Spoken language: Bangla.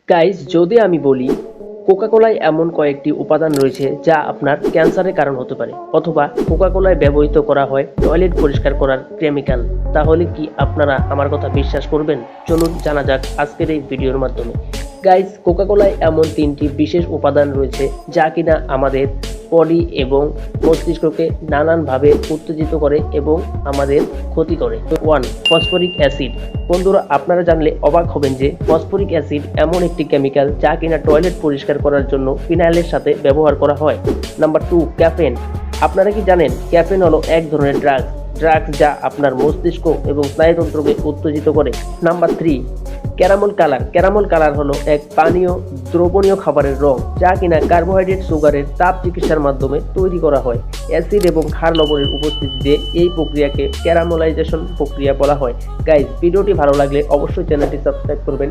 গাইস, যদি আমি বলি কোকা-কোলায় এমন কয়েকটি উপাদান রয়েছে যা আপনার ক্যান্সারের কারণ হতে পারে, অথবা কোকা-কোলায় ব্যবহৃত করা হয় টয়লেট পরিষ্কার করার কেমিক্যাল, তাহলে কি আপনারা আমার কথা বিশ্বাস করবেন? চলুন জানা যাক আজকের এই ভিডিওর মাধ্যমে। গাইস, কোকা-কোলায় এমন তিনটি বিশেষ উপাদান রয়েছে যা কিনা আমাদের বডি এবং মস্তিষ্ককে নানানভাবে উত্তেজিত করে এবং আমাদের ক্ষতি করে। 1. Phosphoric acid. বন্ধুরা, আপনারা জানলে অবাক হবেন যে ফসফরিক অ্যাসিড এমন একটি কেমিক্যাল যা কিনা টয়লেট পরিষ্কার করার জন্য ফিনাইলের সাথে ব্যবহার করা হয়। নাম্বার 2. ক্যাফেন। আপনারা কি জানেন ক্যাফেন হলো এক ধরনের ড্রাগস যা আপনার মস্তিষ্ক এবং স্নায়ুতন্ত্রকে উত্তেজিত করে। নাম্বার 3. ক্যারামেল কালার হলো এক পানীয় দ্রবণীয় খাবারের রং যা কিনা কার্বোহাইড্রেট সুগারের তাপ চিকিৎসার মাধ্যমে তৈরি করা হয়। অ্যাসিড এবং ক্ষার লবণের উপস্থিতিতে এই প্রক্রিয়াকে ক্যারামেলাইজেশন প্রক্রিয়া বলা হয়। গাইজ, ভিডিওটি ভালো লাগলে অবশ্যই চ্যানেলটি সাবস্ক্রাইব করবেন।